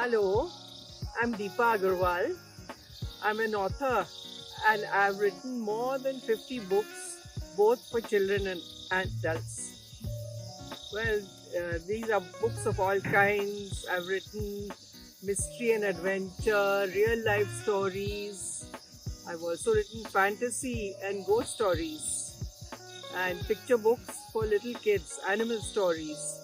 Hello, I'm Deepa Agarwal. I'm an author and I've written more than 50 books, both for children and adults. Well, these are books of all kinds. I've written mystery and adventure, real life stories. I've also written fantasy and ghost stories, and picture books for little kids, animal stories.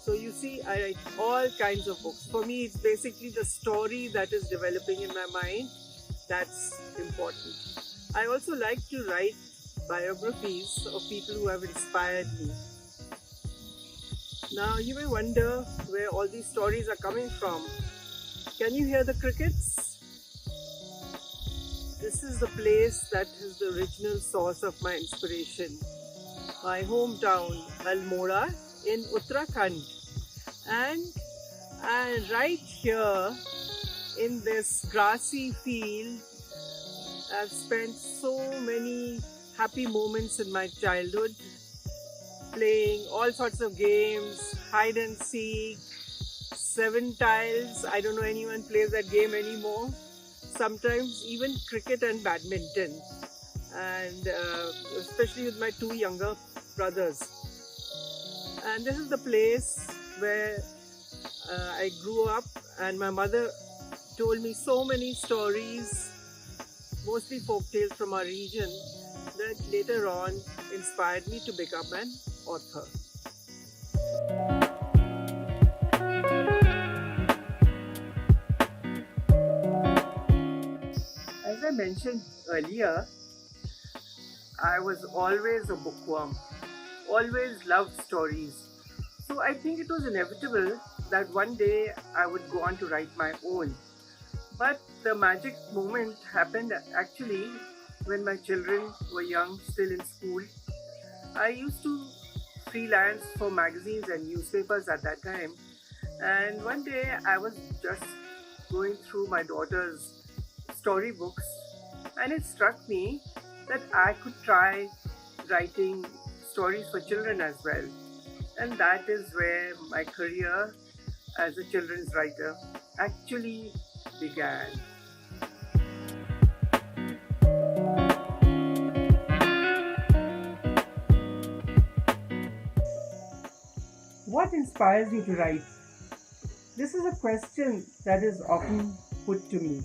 So you see, I write all kinds of books. For me, it's basically the story that is developing in my mind that's important. I also like to write biographies of people who have inspired me. Now, you may wonder where all these stories are coming from. Can you hear the crickets? This is the place that is the original source of my inspiration. My hometown, Almora in Uttarakhand. And right here in this grassy field, I've spent so many happy moments in my childhood playing all sorts of games, hide and seek, seven tiles. I don't know anyone plays that game anymore. Sometimes even cricket and badminton, and especially with my two younger brothers. And this is the place where I grew up, and my mother told me so many stories, mostly folk tales from our region, that later on inspired me to become an author. As I mentioned earlier, I was always a bookworm, always loved stories. So I think it was inevitable that one day I would go on to write my own. But the magic moment happened actually when my children were young, still in school. I used to freelance for magazines and newspapers at that time. And one day I was just going through my daughter's storybooks, and it struck me that I could try writing stories for children as well. And that is where my career as a children's writer actually began. What inspires you to write? This is a question that is often put to me.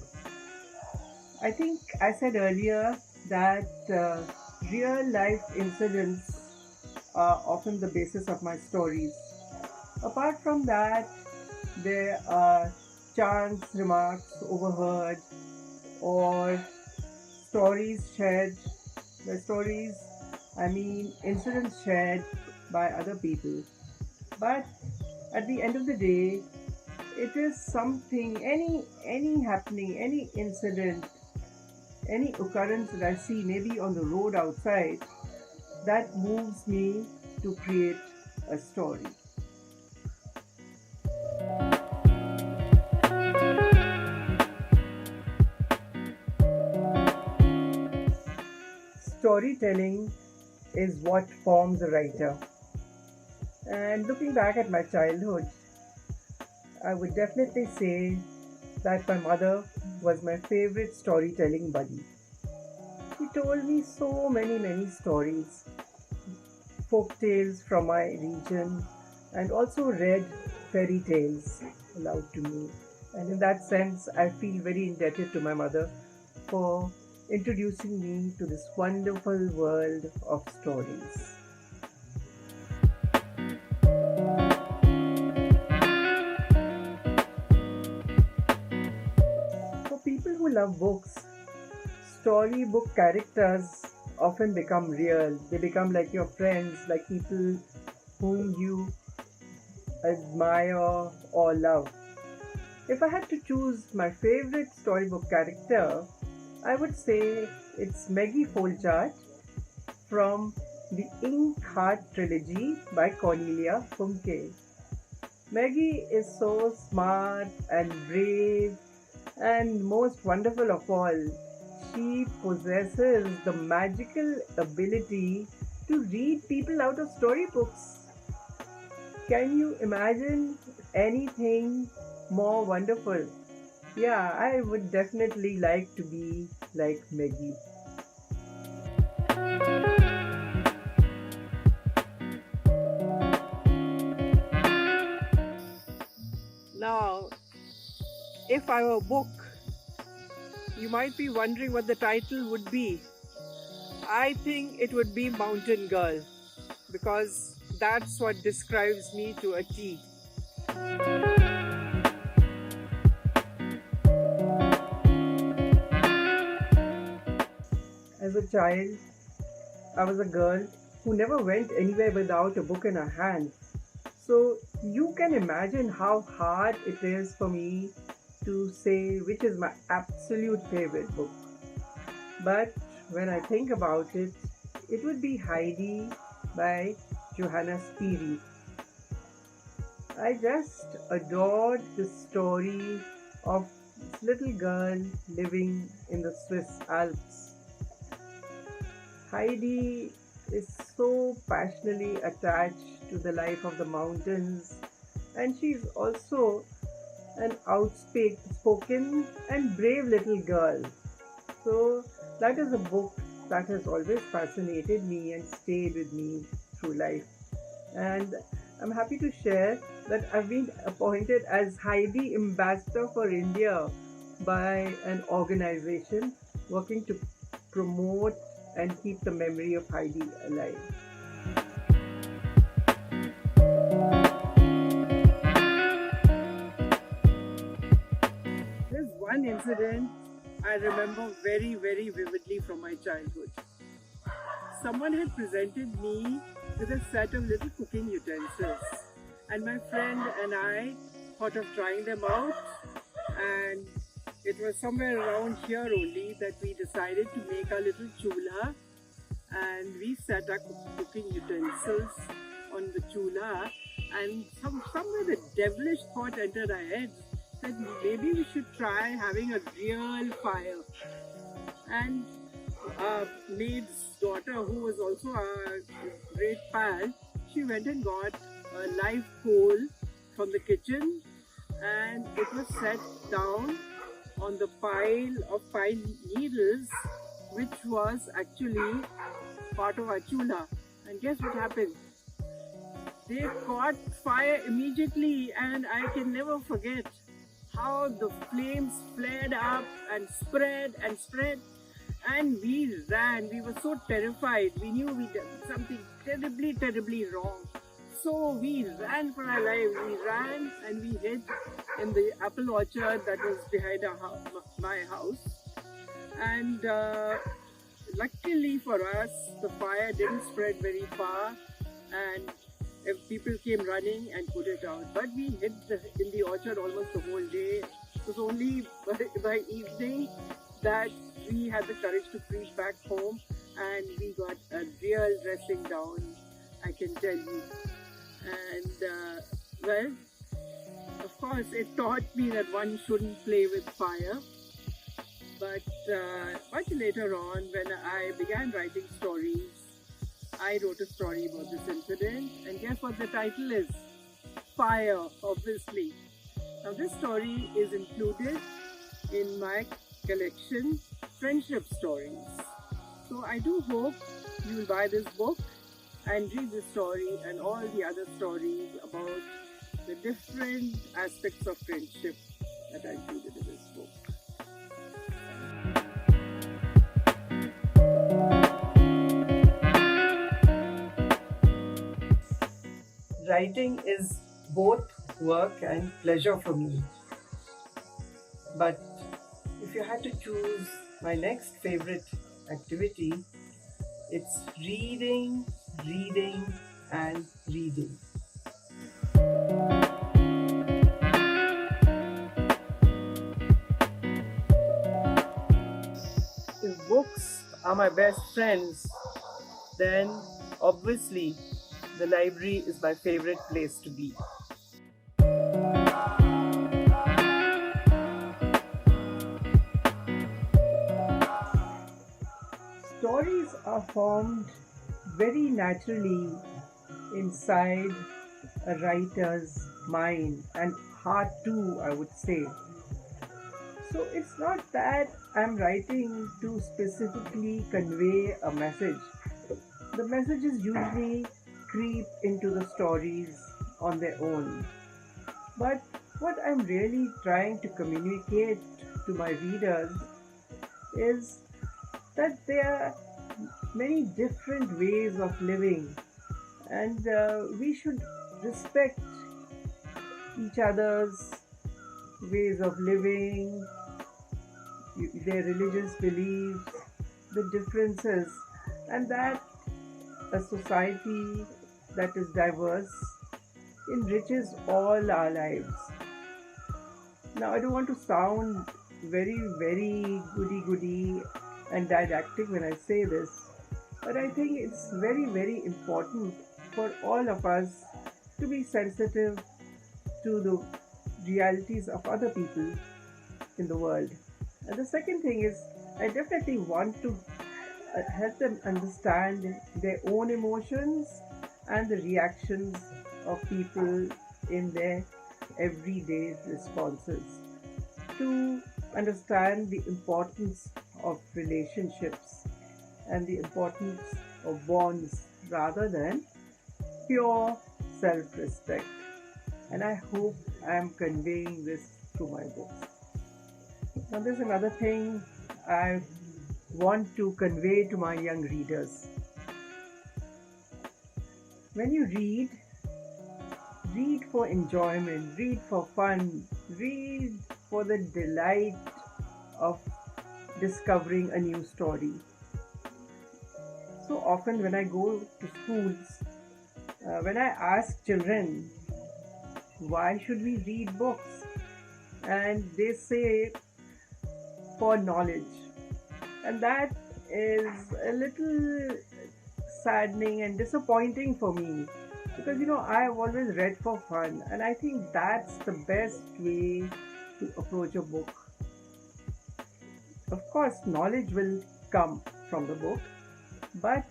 I think I said earlier that real life incidents are often the basis of my stories. Apart from that, there are chance remarks overheard or stories shared. By stories, I mean incidents shared by other people. But at the end of the day, it is something, any happening, any incident, any occurrence that I see maybe on the road outside that moves me to create a story. Storytelling is what forms a writer. And looking back at my childhood, I would definitely say that my mother was my favorite storytelling buddy. She told me so many stories, folk tales from my region, and also read fairy tales aloud to me. And in that sense, I feel very indebted to my mother for introducing me to this wonderful world of stories. For people who love books, storybook characters often become real. They become like your friends, like people whom you admire or love. If I had to choose my favorite storybook character, I would say it's Maggie Folchart from the Ink Heart trilogy by Cornelia Funke. Maggie is so smart and brave, and most wonderful of all, she possesses the magical ability to read people out of storybooks. Can you imagine anything more wonderful. Yeah, I would definitely like to be like Maggie. Now, if I were a book, you might be wondering what the title would be. I think it would be Mountain Girl because that's what describes me to a T. As a child, I was a girl who never went anywhere without a book in her hand. So you can imagine how hard it is for me to say which is my absolute favorite book. But when I think about it, it would be Heidi by Johanna Spiri. I just adored the story of this little girl living in the Swiss Alps. Heidi is so passionately attached to the life of the mountains, and she's also an outspoken and brave little girl. So, that is a book that has always fascinated me and stayed with me through life. And I'm happy to share that I've been appointed as Heidi Ambassador for India by an organization working to promote and keep the memory of Heidi alive. There's one incident I remember very, very vividly from my childhood. Someone had presented me with a set of little cooking utensils, and my friend and I thought of trying them out. And it was somewhere around here only that we decided to make our little chula, and we set our cooking utensils on the chula. And somewhere the devilish thought entered our heads that maybe we should try having a real fire. And our maid's daughter, who was also a great pal, she went and got a live coal from the kitchen, and it was set down on the pile of pine needles, which was actually part of our chula. And guess what happened? They caught fire immediately, and I can never forget how the flames flared up and spread and spread. And we ran. We were so terrified. We knew we did something terribly, terribly wrong. So we ran for our lives. We ran and we hid in the apple orchard that was behind my house. And luckily for us, the fire didn't spread very far, and if people came running and put it out. But we hid in the orchard almost the whole day. It was only by evening that we had the courage to creep back home, and we got a real dressing down, I can tell you. And well, of course, it taught me that one shouldn't play with fire. But much later on, when I began writing stories, I wrote a story about this incident, and guess what the title is? Fire, obviously. Now, this story is included in my collection, Friendship Stories. So, I do hope you will buy this book and read the story and all the other stories about the different aspects of friendship that I included in this book. Writing is both work and pleasure for me. But if you had to choose my next favorite activity, it's reading, reading, and reading. If books are my best friends, then obviously the library is my favorite place to be. Stories are formed very naturally inside a writer's mind and heart too, I would say. So it's not that I'm writing to specifically convey a message. The messages usually creep into the stories on their own. But what I'm really trying to communicate to my readers is that there are many different ways of living, and we should respect each other's ways of living, their religious beliefs, the differences, and that a society that is diverse enriches all our lives. Now, I don't want to sound very goody goody and didactic when I say this, but I think it's very important for all of us to be sensitive to the realities of other people in the world. And the second thing is, I definitely want to help them understand their own emotions and the reactions of people in their everyday responses, to understand the importance of relationships and the importance of bonds rather than pure self respect. And I hope I am conveying this through my books. Now, there's another thing I want to convey to my young readers. When you read, read for enjoyment, read for fun, read for the delight of discovering a new story. So often, when I go to schools, when I ask children, why should we read books? And they say, for knowledge. And that is a little saddening and disappointing for me, because I've always read for fun, and I think that's the best way to approach a book. Of course, knowledge will come from the book, but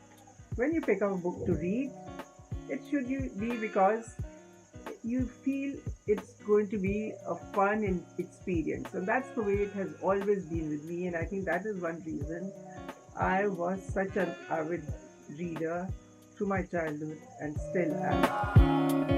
when you pick up a book to read, it should you be because you feel it's going to be a fun experience. And that's the way it has always been with me, and I think that is one reason I was such an avid reader through my childhood and still am.